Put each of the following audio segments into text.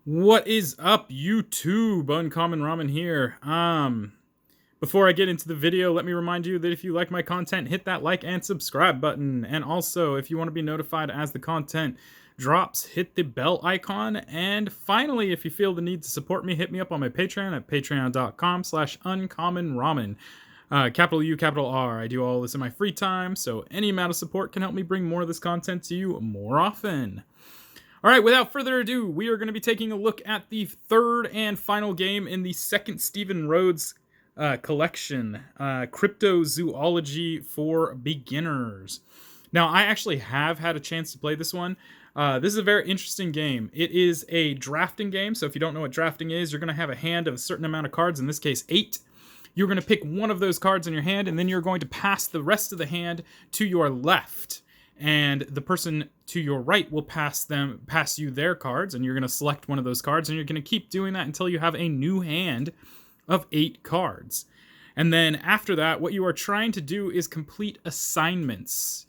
What is up, YouTube? Uncommon Ramen here. Before I get into the video, let me remind you that if you like my content, hit that like and subscribe button. And also, if you want to be notified as the content drops, hit the bell icon. And finally, if you feel the need to support me, hit me up on my Patreon at patreon.com/uncommonramen. Capital U, capital R. I do all this in my free time, so any amount of support can help me bring more of this content to you more often. All right, without further ado, we are going to be taking a look at the third and final game in the second Steven Rhodes collection, Cryptozoology for Beginners. Now, I actually have had a chance to play this one. This is a very interesting game. It is a drafting game, so if you don't know what drafting is, you're going to have a hand of a certain amount of cards, in this case 8. You're going to pick one of those cards in your hand, and then you're going to pass the rest of the hand to your left. And the person to your right will pass you their cards, and you're going to select one of those cards, and you're going to keep doing that until you have a new hand of 8 cards. And then after that, what you are trying to do is complete assignments.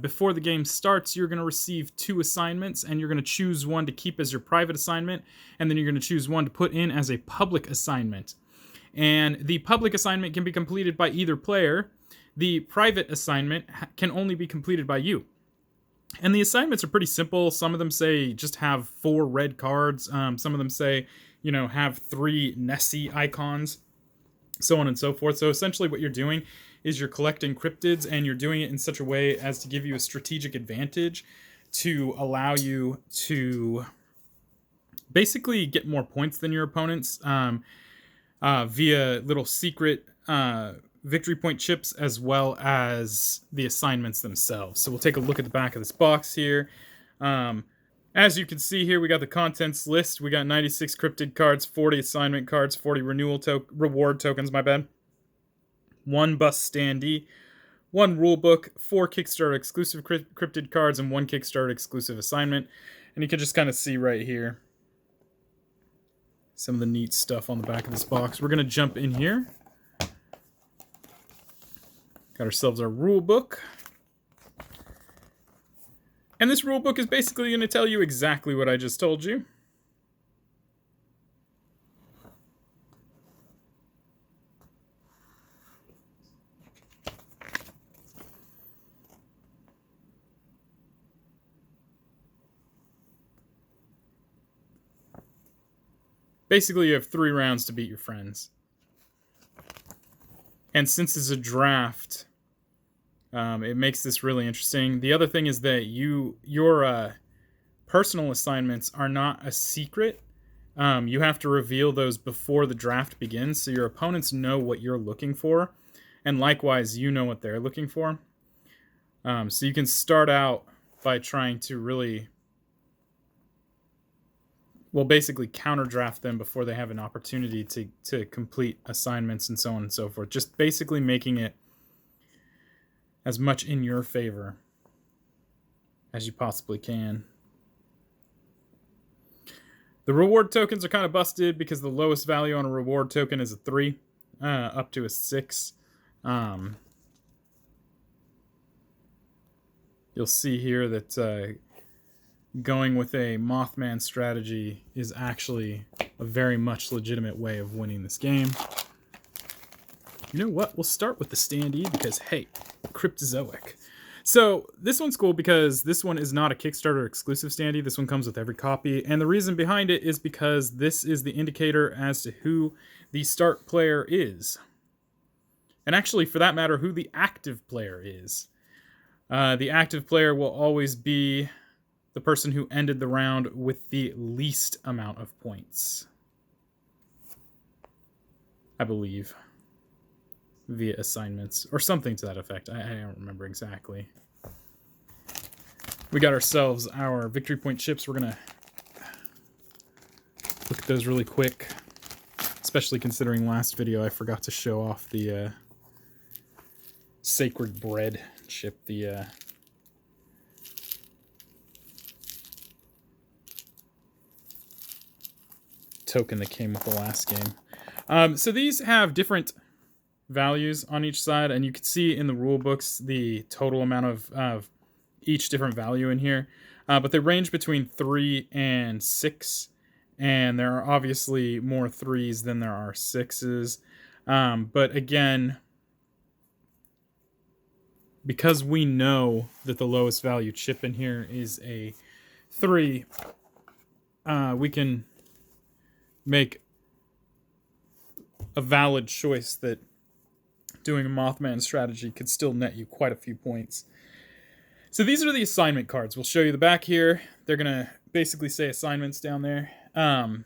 Before the game starts, you're going to receive 2 assignments, and you're going to choose one to keep as your private assignment, and then you're going to choose one to put in as a public assignment. And the public assignment can be completed by either player. The private assignment can only be completed by you. And the assignments are pretty simple. Some of them say just have 4 red cards. Some of them say, have 3 Nessie icons, so on and so forth. So essentially what you're doing is you're collecting cryptids, and you're doing it in such a way as to give you a strategic advantage to allow you to basically get more points than your opponents via little secret victory point chips, as well as the assignments themselves. So we'll take a look at the back of this box here. As you can see here, we got the contents list. We got 96 cryptid cards, 40 assignment cards, 40 reward tokens, 1 bust standee, 1 rulebook, 4 Kickstarter exclusive cryptid cards, and 1 Kickstarter exclusive assignment. And you can just kind of see right here some of the neat stuff on the back of this box. We're going to jump in here. Got ourselves our rule book. And this rule book is basically going to tell you exactly what I just told you. Basically, you have 3 rounds to beat your friends. And since it's a draft, it makes this really interesting. The other thing is that your personal assignments are not a secret. You have to reveal those before the draft begins, so your opponents know what you're looking for, and likewise, you know what they're looking for. So you can start out by trying to really, basically counter draft them before they have an opportunity to complete assignments and so on and so forth. Just basically making it as much in your favor as you possibly can. The reward tokens are kind of busted because the lowest value on a reward token is a 3, up to a 6. You'll see here that going with a Mothman strategy is actually a very much legitimate way of winning this game. You know what? We'll start with the standee because, hey, Cryptozoic. So this one's cool because this one is not a Kickstarter exclusive standee. This one comes with every copy. And the reason behind it is because this is the indicator as to who the start player is. And actually, for that matter, who the active player is. The active player will always be the person who ended the round with the least amount of points, I believe, via assignments, or something to that effect. I don't remember exactly. We got ourselves our victory point chips. We're going to look at those really quick, especially considering last video I forgot to show off the sacred bread chip, the token that came with the last game. So these have different values on each side, and you can see in the rule books the total amount of each different value in here. But they range between 3 and 6, and there are obviously more 3s than there are 6s. But again, because we know that the lowest value chip in here is a 3, we can make a valid choice that doing a Mothman strategy could still net you quite a few points. So these are the assignment cards. We'll show you the back here. They're going to basically say assignments down there. And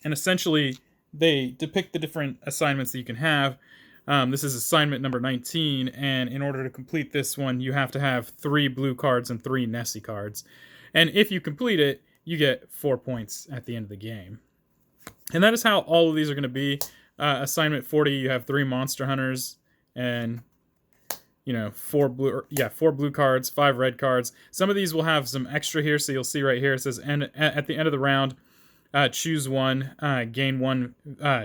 essentially, they depict the different assignments that you can have. This is assignment number 19, and in order to complete this one, you have to have 3 blue cards and 3 Nessie cards. And if you complete it, you get 4 points at the end of the game. And that is how all of these are going to be. Assignment 40, you have 3 monster hunters, and 4 blue cards, 5 red cards. Some of these will have some extra here, so you'll see right here it says, and at the end of the round, choose one, gain 1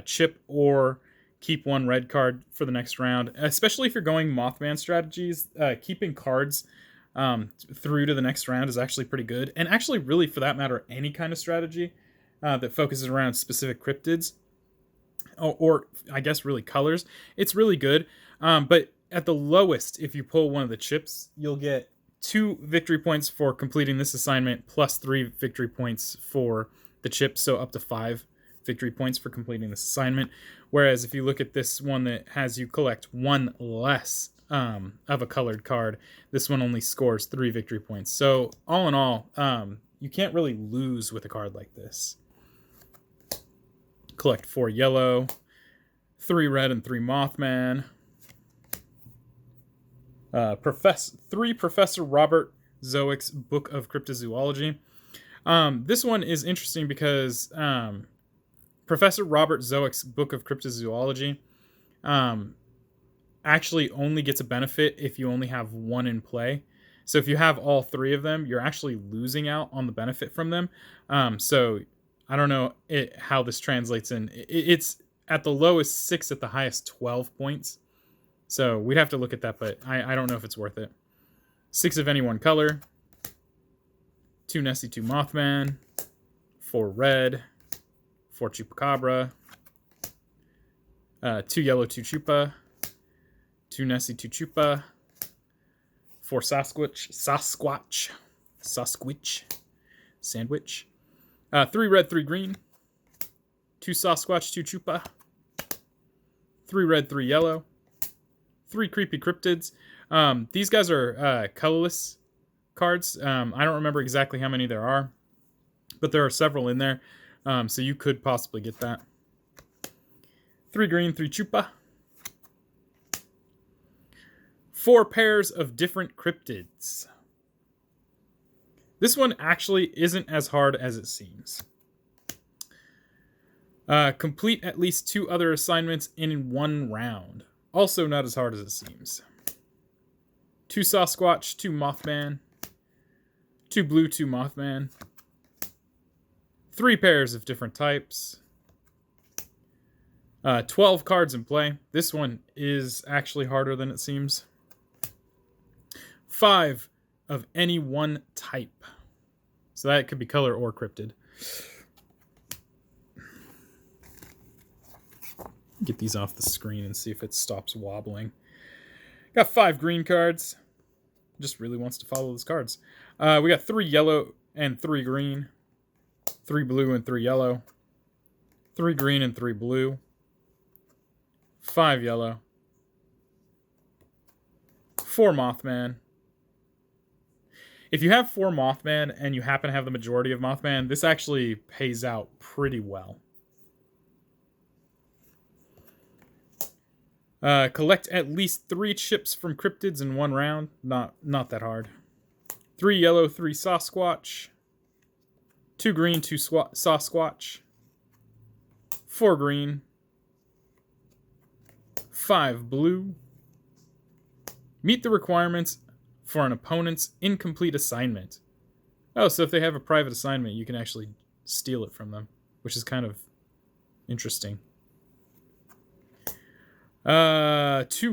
chip, or keep 1 red card for the next round. Especially if you're going Mothman strategies, keeping cards through to the next round is actually pretty good. And actually, really, for that matter, any kind of strategy that focuses around specific cryptids, or I guess really colors, it's really good. But at the lowest, if you pull one of the chips, you'll get 2 victory points for completing this assignment, plus 3 victory points for the chip, so up to 5 victory points for completing this assignment. Whereas if you look at this one that has you collect 1 less of a colored card, this one only scores 3 victory points. So all in all, you can't really lose with a card like this. Collect 4 yellow, 3 red, and 3 Mothman. 3 Professor Robert Zoick's Book of Cryptozoology. This one is interesting because Professor Robert Zoick's Book of Cryptozoology actually only gets a benefit if you only have 1 in play. So if you have all 3 of them, you're actually losing out on the benefit from them. So I don't know how this translates in. It's at the lowest 6, at the highest 12 points. So we'd have to look at that, but I don't know if it's worth it. 6 of any one color. 2 Nessie, 2 Mothman. 4 red. 4 Chupacabra. 2 yellow, 2 Chupa. 2 Nessie, 2 Chupa. 4 Sasquatch. Sandwich. 3 red, 3 green. 2 Sasquatch, 2 Chupa. 3 red, 3 yellow. 3 creepy cryptids. These guys are colorless cards. I don't remember exactly how many there are, but there are several in there. So you could possibly get that. 3 green, 3 Chupa. 4 pairs of different cryptids. This one actually isn't as hard as it seems. Complete at least 2 other assignments in 1 round. Also not as hard as it seems. 2 Sasquatch, 2 Mothman. 2 blue, 2 Mothman. 3 pairs of different types. 12 cards in play. This one is actually harder than it seems. 5 of any one type. So that could be color or cryptid. Get these off the screen and see if it stops wobbling. Got 5 green cards. Just really wants to follow those cards. We got 3 yellow and 3 green. 3 blue and 3 yellow. 3 green and 3 blue. 5 yellow. 4 Mothman. If you have 4 Mothman and you happen to have the majority of Mothman, this actually pays out pretty well. Collect at least 3 chips from cryptids in 1 round. Not that hard. 3 yellow, 3 Sasquatch. 2 green, 2 Sasquatch. 4 green. 5 blue. Meet the requirements for an opponent's incomplete assignment. Oh, so if they have a private assignment, you can actually steal it from them, which is kind of interesting. 2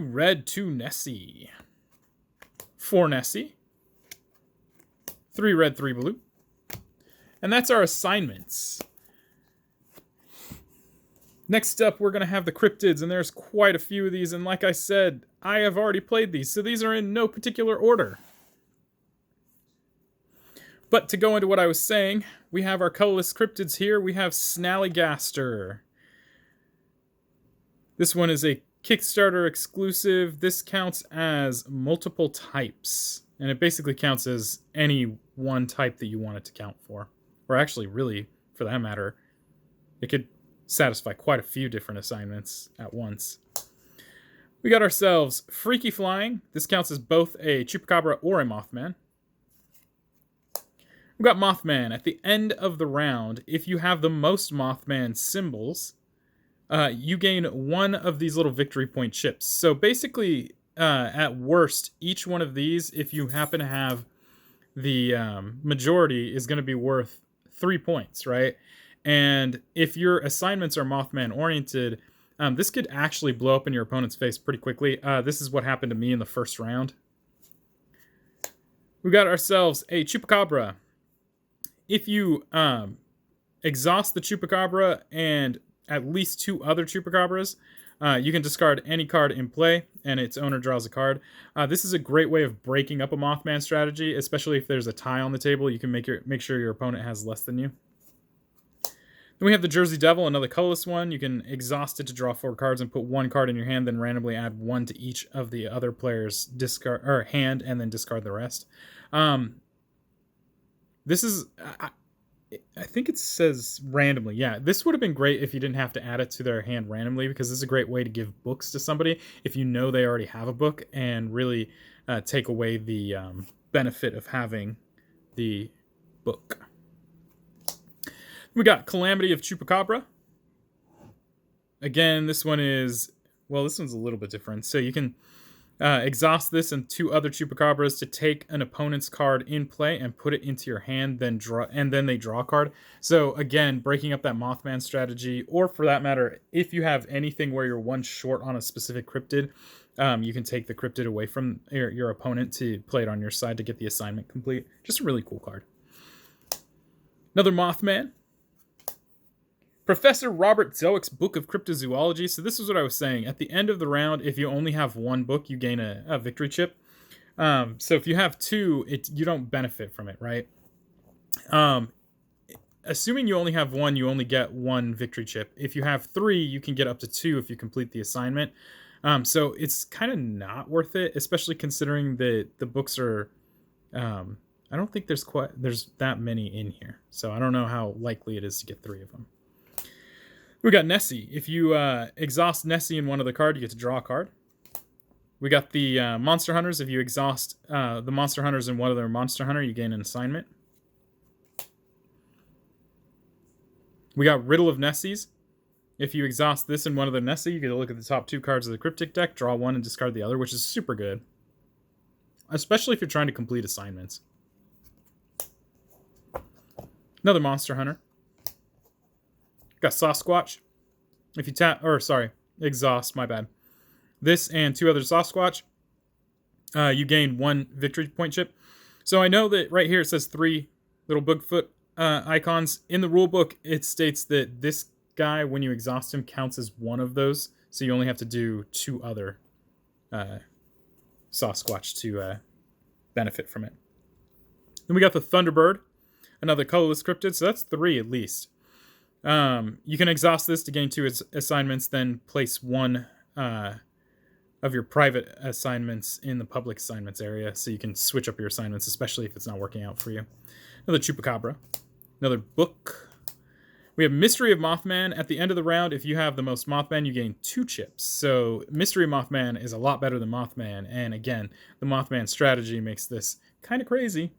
red, 2 Nessie. 4 Nessie. 3 red, 3 blue. And that's our assignments. Next up, we're going to have the cryptids, and there's quite a few of these, and like I said, I have already played these, so these are in no particular order. But to go into what I was saying, we have our colorless cryptids here. We have Snallygaster. This one is a Kickstarter exclusive. This counts as multiple types, and it basically counts as any one type that you want it to count for. Or actually, really, for that matter, it could satisfy quite a few different assignments at once. We got ourselves Freaky Flying. This counts as both a Chupacabra or a Mothman. We got Mothman. At the end of the round, if you have the most Mothman symbols, you gain one of these little victory point chips. So basically, at worst, each one of these, if you happen to have the majority, is going to be worth 3 points, right? And if your assignments are Mothman oriented, this could actually blow up in your opponent's face pretty quickly. This is what happened to me in the first round. We got ourselves a Chupacabra. If you exhaust the Chupacabra and at least 2 other Chupacabras, you can discard any card in play, and its owner draws a card. This is a great way of breaking up a Mothman strategy, especially if there's a tie on the table. You can make sure your opponent has less than you. Then we have the Jersey Devil, another colorless one. You can exhaust it to draw 4 cards and put 1 card in your hand, then randomly add 1 to each of the other player's hand, and then discard the rest. This is, I think it says randomly. Yeah, this would have been great if you didn't have to add it to their hand randomly, because this is a great way to give books to somebody if you know they already have a book, and really take away the benefit of having the book. We got Calamity of Chupacabra. Again, this one is, well, this one's a little bit different. So you can exhaust this and 2 other Chupacabras to take an opponent's card in play and put it into your hand, then they draw a card. So again, breaking up that Mothman strategy, or for that matter, if you have anything where you're 1 short on a specific cryptid, you can take the cryptid away from your opponent to play it on your side to get the assignment complete. Just a really cool card. Another Mothman. Professor Robert Zowick's Book of Cryptozoology. So this is what I was saying. At the end of the round, if you only have 1 book, you gain a victory chip. So if you have 2, you don't benefit from it, right? Assuming you only have 1, you only get 1 victory chip. If you have 3, you can get up to 2 if you complete the assignment. So it's kind of not worth it, especially considering that the books are... I don't think there's that many in here. So I don't know how likely it is to get 3 of them. We got Nessie. If you exhaust Nessie in one of the cards, you get to draw a card. We got the Monster Hunters. If you exhaust the Monster Hunters in one of their Monster Hunter, you gain an assignment. We got Riddle of Nessies. If you exhaust this in one of the Nessie, you get to look at the top 2 cards of the Cryptic deck, draw 1, and discard the other, which is super good. Especially if you're trying to complete assignments. Another Monster Hunter. Got Sasquatch. If you exhaust, my bad. This and 2 other Sasquatch, you gain 1 victory point chip. So I know that right here it says 3 little Bigfoot icons. In the rule book, it states that this guy, when you exhaust him, counts as 1 of those. So you only have to do 2 other Sasquatch to benefit from it. Then we got the Thunderbird, another colorless cryptid. So that's 3 at least. You can exhaust this to gain 2 assignments, then place 1 of your private assignments in the public assignments area, so you can switch up your assignments, especially if it's not working out for you. Another Chupacabra. Another book. We have Mystery of Mothman. At the end of the round, if you have the most Mothman, you gain 2 chips. So Mystery of Mothman is a lot better than Mothman, and again, the Mothman strategy makes this kind of crazy.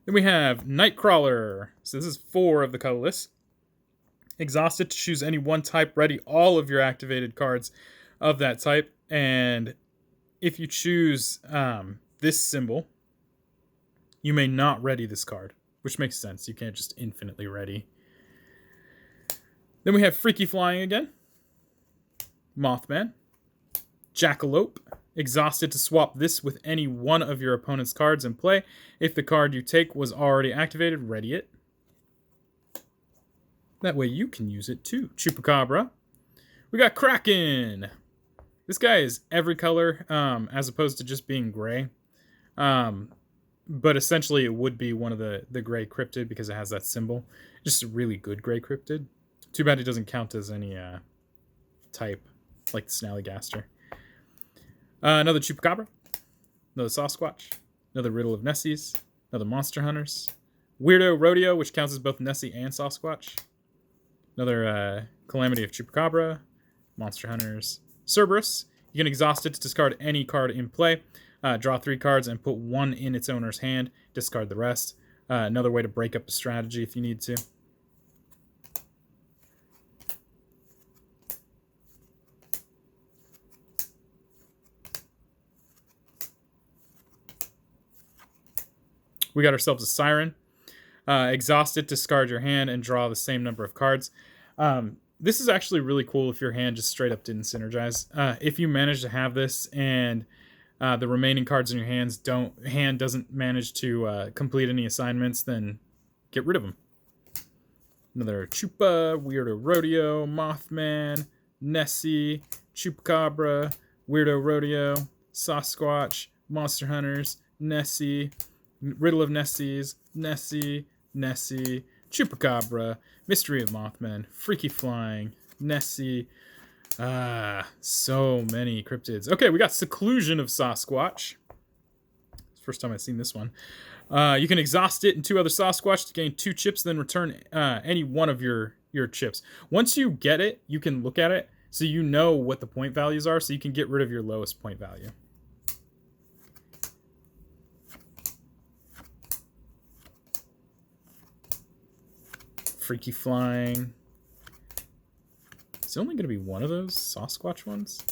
Then we have Nightcrawler. So this is 4 of the colorless. Exhaust it to choose any 1 type. Ready all of your activated cards of that type. And if you choose this symbol, you may not ready this card, which makes sense. You can't just infinitely ready. Then we have Freaky Flying again. Mothman. Jackalope. exhaust it to swap this with any one of your opponent's cards in play. If the card you take was already activated, ready it. That way you can use it too. Chupacabra. We got Kraken. This guy is every color, as opposed to just being gray. But essentially it would be one of the gray cryptid because it has that symbol. Just a really good gray cryptid. Too bad it doesn't count as any type, like the Snallygaster. Another Chupacabra. Another Sasquatch. Another Riddle of Nessies. Another Monster Hunters. Weirdo Rodeo, which counts as both Nessie and Sasquatch. Another Calamity of Chupacabra. Monster Hunters. Cerberus. You can exhaust it to discard any card in play. Draw 3 cards and put 1 in its owner's hand. Discard the rest. Another way to break up a strategy if you need to. We got ourselves a Siren. Exhaust it, discard your hand, and draw the same number of cards. This is actually really cool if your hand just straight up didn't synergize. If you manage to have this and the remaining cards in your hand doesn't manage to complete any assignments, then get rid of them. Another Chupa, Weirdo Rodeo, Mothman, Nessie, Chupacabra, Weirdo Rodeo, Sasquatch, Monster Hunters, Nessie, Riddle of Nessies, Nessie, Chupacabra, Mystery of Mothman, Freaky Flying, Nessie. So many cryptids. Okay, we got Seclusion of Sasquatch. It's the first time I've seen this one. You can exhaust it and 2 other Sasquatch to gain 2 chips, then return any one of your chips. Once you get it, you can look at it so you know what the point values are, so you can get rid of your lowest point value. Freaky Flying. Is it only going to be one of those Sasquatch ones?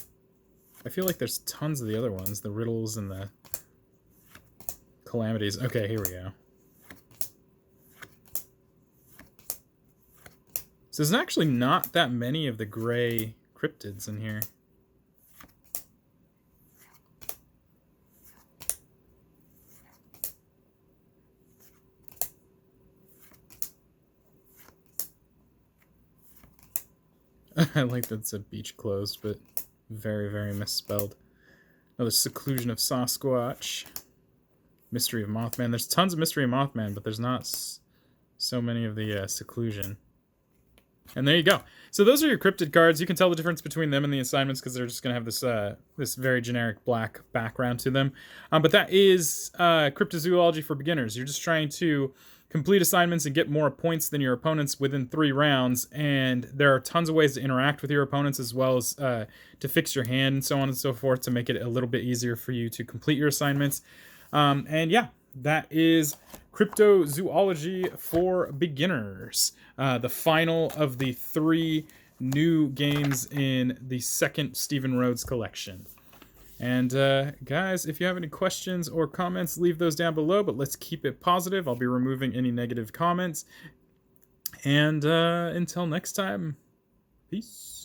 I feel like there's tons of the other ones. The Riddles and the Calamities. Okay, here we go. So there's actually not that many of the gray cryptids in here. I like that it's a beach closed, but very, very misspelled. Another Seclusion of Sasquatch. Mystery of Mothman. There's tons of Mystery of Mothman, but there's not so many of the Seclusion. And there you go. So those are your cryptid cards. You can tell the difference between them and the assignments because they're just going to have this this very generic black background to them. But that is Cryptozoology for beginners. You're just trying to complete assignments and get more points than your opponents within 3 rounds. And there are tons of ways to interact with your opponents as well as to fix your hand and so on and so forth to make it a little bit easier for you to complete your assignments. And yeah, that is Cryptozoology for beginners. The final of the 3 new games in the second Steven Rhodes collection. And guys, if you have any questions or comments, leave those down below, but let's keep it positive. I'll be removing any negative comments. And until next time, peace.